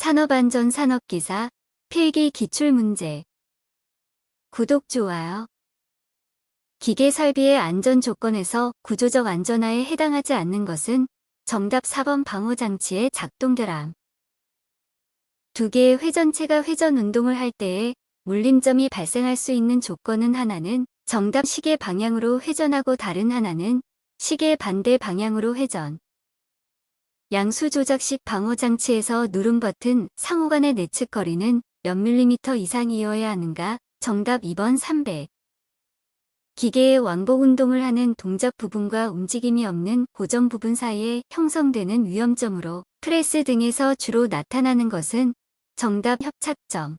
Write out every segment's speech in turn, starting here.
산업안전 산업기사 필기 기출문제. 구독, 좋아요. 기계 설비의 안전 조건에서 구조적 안전화에 해당하지 않는 것은 정답 4번 방호장치의 작동결함. 두 개의 회전체가 회전 운동을 할 때에 물림점이 발생할 수 있는 조건은 하나는 정답 시계 방향으로 회전하고 다른 하나는 시계 반대 방향으로 회전. 양수 조작식 방호장치에서 누름 버튼 상호 간의 내측 거리는 몇 밀리미터 이상이어야 하는가? 정답 2번 300. 기계의 왕복 운동을 하는 동작 부분과 움직임이 없는 고정 부분 사이에 형성되는 위험점으로 프레스 등에서 주로 나타나는 것은 정답 협착점.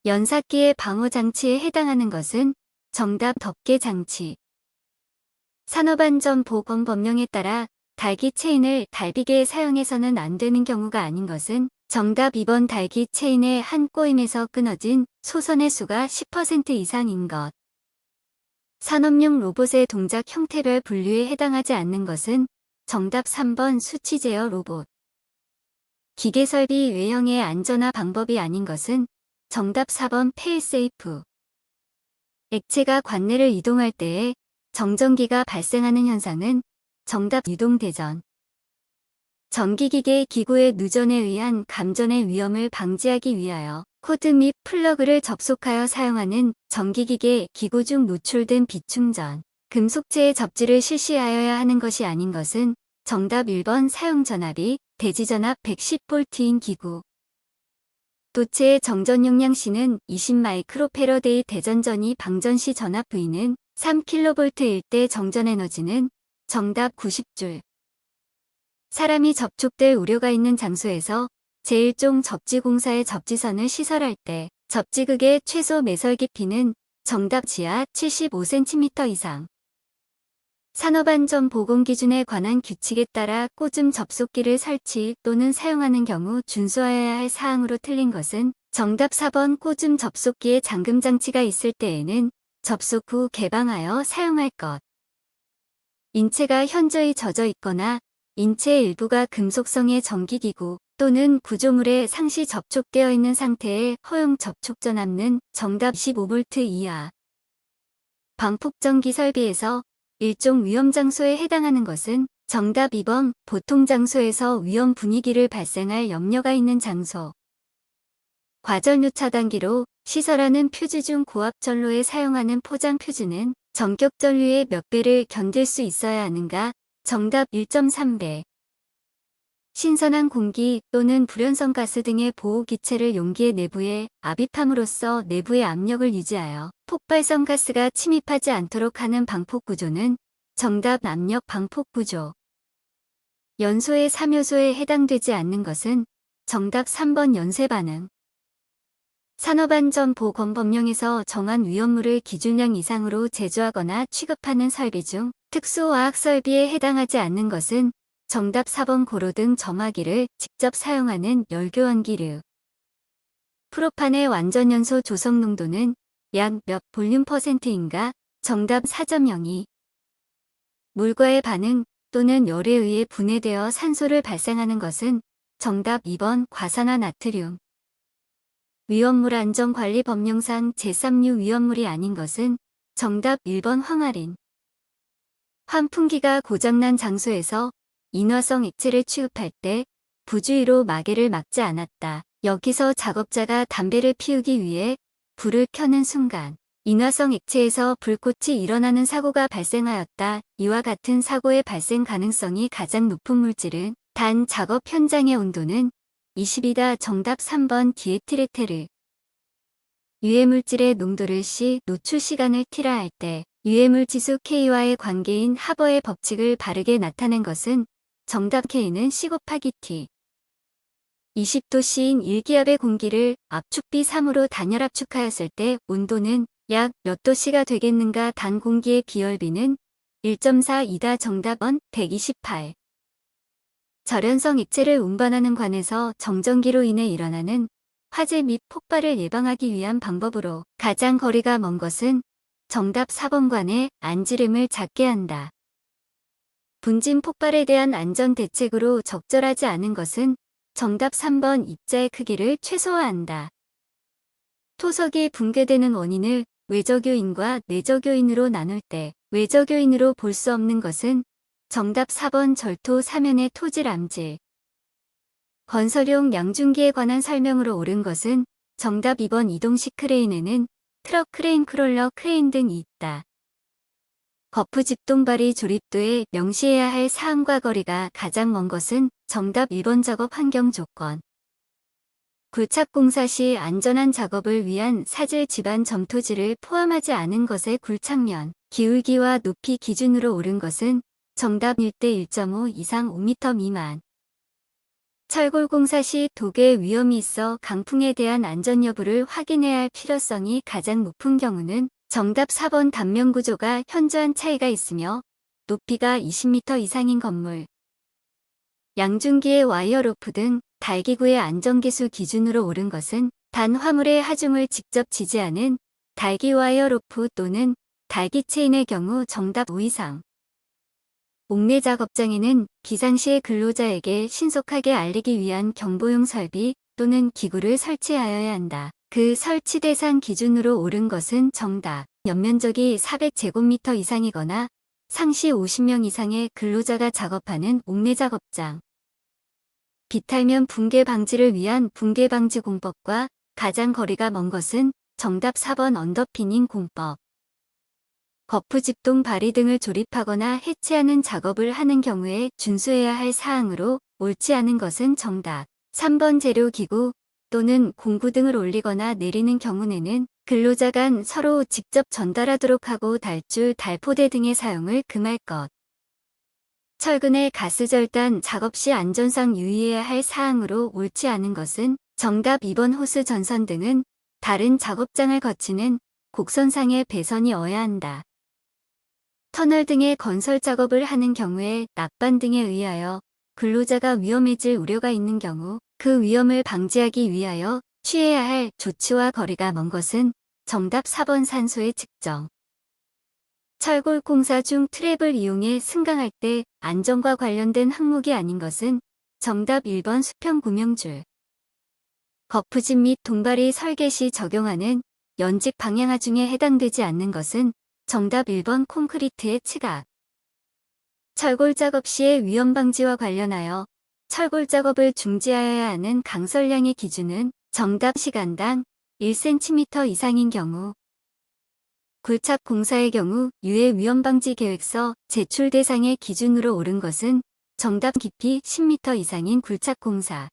연삭기의 방호장치에 해당하는 것은 정답 덮개 장치. 산업안전보건법령에 따라 달기 체인을 달비계에 사용해서는 안 되는 경우가 아닌 것은 정답 2번 달기 체인의 한 꼬임에서 끊어진 소선의 수가 10% 이상인 것. 산업용 로봇의 동작 형태별 분류에 해당하지 않는 것은 정답 3번 수치 제어 로봇. 기계설비 외형의 안전화 방법이 아닌 것은 정답 4번 페일세이프. 액체가 관내를 이동할 때에 정전기가 발생하는 현상은 정답 유동대전. 전기기계 기구의 누전에 의한 감전의 위험을 방지하기 위하여 코드 및 플러그를 접속하여 사용하는 전기기계 기구 중 노출된 비충전, 금속체의 접지를 실시하여야 하는 것이 아닌 것은 정답 1번 사용전압이 대지전압 110V인 기구. 도체의 정전 용량 C는 20마이크로패러데이 대전전이 방전 시 전압 V는 3kV일 때 정전 에너지는 정답 90줄. 사람이 접촉될 우려가 있는 장소에서 제1종 접지공사의 접지선을 시설할 때 접지극의 최소 매설 깊이는 정답 지하 75cm 이상. 산업안전보건기준에 관한 규칙에 따라 꽂음 접속기를 설치 또는 사용하는 경우 준수하여야 할 사항으로 틀린 것은 정답 4번 꽂음 접속기에 잠금장치가 있을 때에는 접속 후 개방하여 사용할 것. 인체가 현저히 젖어 있거나 인체의 일부가 금속성의 전기기구 또는 구조물에 상시 접촉되어 있는 상태에 허용 접촉 전압는 정답 15V 이하. 방폭전기 설비에서 일종 위험 장소에 해당하는 것은 정답 2번 보통 장소에서 위험 분위기를 발생할 염려가 있는 장소. 과전류 차단기로 시설하는 퓨즈 중 고압 전로에 사용하는 포장 퓨즈는 전격 전류의 몇 배를 견딜 수 있어야 하는가? 정답 1.3배. 신선한 공기 또는 불연성 가스 등의 보호기체를 용기의 내부에 압입함으로써 내부의 압력을 유지하여 폭발성 가스가 침입하지 않도록 하는 방폭구조는 정답 압력 방폭구조. 연소의 3요소에 해당되지 않는 것은 정답 3번 연쇄반응. 산업안전보건법령에서 정한 위험물을 기준량 이상으로 제조하거나 취급하는 설비 중 특수화학 설비에 해당하지 않는 것은 정답 4번 고로등 점화기를 직접 사용하는 열교환기류. 프로판의 완전연소 조성 농도는 약 몇 볼륨 %인가? 정답 4.02. 물과의 반응 또는 열에 의해 분해되어 산소를 발생하는 것은 정답 2번 과산화나트륨. 위험물 안전관리 법령상 제3류 위험물이 아닌 것은 정답 1번 황화린. 환풍기가 고장난 장소에서 인화성 액체를 취급할 때 부주의로 마개를 막지 않았다. 여기서 작업자가 담배를 피우기 위해 불을 켜는 순간 인화성 액체에서 불꽃이 일어나는 사고가 발생하였다. 이와 같은 사고의 발생 가능성이 가장 높은 물질은 단 작업 현장의 온도는 20이다. 정답 3번 디에틸에테르. 유해물질의 농도를 C, 노출 시간을 T라 할 때 유해물 지수 K와의 관계인 하버의 법칙을 바르게 나타낸 것은 정답 K는 C 곱하기 T. 20도 C인 1기압의 공기를 압축비 3으로 단열 압축하였을 때 온도는 약 몇 도 C가 되겠는가? 단 공기의 기열비는 1.42다. 정답은 128. 절연성 액체를 운반하는 관에서 정전기로 인해 일어나는 화재 및 폭발을 예방하기 위한 방법으로 가장 거리가 먼 것은 정답 4번 관의 안지름을 작게 한다. 분진 폭발에 대한 안전 대책으로 적절하지 않은 것은 정답 3번 입자의 크기를 최소화한다. 토석이 붕괴되는 원인을 외적 요인과 내적 요인으로 나눌 때 외적 요인으로 볼 수 없는 것은 정답 4번 절토 사면의 토질 암질. 건설용 양중기에 관한 설명으로 옳은 것은 정답 2번 이동식 크레인에는 트럭 크레인, 크롤러 크레인 등이 있다. 거푸 집동발이 조립도에 명시해야 할 사항과 거리가 가장 먼 것은 정답 1번 작업 환경 조건. 굴착공사 시 안전한 작업을 위한 사질 지반 점토질을 포함하지 않은 것의 굴착면, 기울기와 높이 기준으로 옳은 것은 정답 1대 1.5 이상 5m 미만. 철골공사 시 독의 위험이 있어 강풍에 대한 안전 여부를 확인해야 할 필요성이 가장 높은 경우는 정답 4번 단면 구조가 현저한 차이가 있으며 높이가 20m 이상인 건물. 양중기의 와이어 로프 등 달기구의 안전기술 기준으로 옳은 것은 단 화물의 하중을 직접 지지하는 달기 와이어 로프 또는 달기 체인의 경우 정답 5 이상. 옥내 작업장에는 비상시에 근로자에게 신속하게 알리기 위한 경보용 설비 또는 기구를 설치하여야 한다. 그 설치 대상 기준으로 옳은 것은 정답. 연면적이 400제곱미터 이상이거나 상시 50명 이상의 근로자가 작업하는 옥내 작업장. 비탈면 붕괴 방지를 위한 붕괴 방지 공법과 가장 거리가 먼 것은 정답 4번 언더피닝 공법. 거푸 집동 바리 등을 조립하거나 해체하는 작업을 하는 경우에 준수해야 할 사항으로 옳지 않은 것은 정답 3번 재료기구 또는 공구 등을 올리거나 내리는 경우에는 근로자 간 서로 직접 전달하도록 하고 달줄, 달포대 등의 사용을 금할 것. 철근의 가스절단 작업 시 안전상 유의해야 할 사항으로 옳지 않은 것은 정답 2번 호스 전선 등은 다른 작업장을 거치는 곡선상의 배선이 어야 한다. 터널 등의 건설 작업을 하는 경우에 낙반 등에 의하여 근로자가 위험해질 우려가 있는 경우 그 위험을 방지하기 위하여 취해야 할 조치와 거리가 먼 것은 정답 4번 산소의 측정. 철골 공사 중 트랩을 이용해 승강할 때 안전과 관련된 항목이 아닌 것은 정답 1번 수평 구명줄. 거푸집 및 동발이 설계 시 적용하는 연직 방향하중에 해당되지 않는 것은 정답 1번 콘크리트의 츠각. 철골 작업 시의 위험 방지와 관련하여 철골 작업을 중지하여야 하는 강설량의 기준은 정답 시간당 1cm 이상인 경우. 굴착 공사의 경우 유해 위험 방지 계획서 제출 대상의 기준으로 옳은 것은 정답 깊이 10m 이상인 굴착 공사.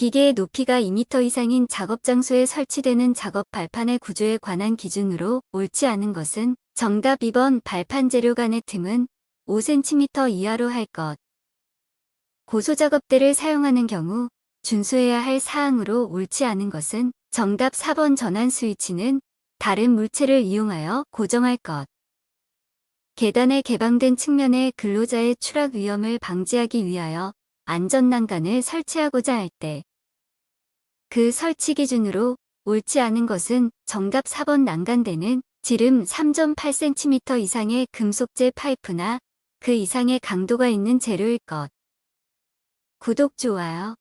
기계의 높이가 2m 이상인 작업 장소에 설치되는 작업 발판의 구조에 관한 기준으로 옳지 않은 것은 정답 2번 발판 재료 간의 틈은 5cm 이하로 할 것. 고소작업대를 사용하는 경우 준수해야 할 사항으로 옳지 않은 것은 정답 4번 전환 스위치는 다른 물체를 이용하여 고정할 것. 계단에 개방된 측면에 근로자의 추락 위험을 방지하기 위하여 안전난간을 설치하고자 할 때 그 설치 기준으로 옳지 않은 것은 정답 4번 난간대는 지름 3.8cm 이상의 금속재 파이프나 그 이상의 강도가 있는 재료일 것. 구독, 좋아요.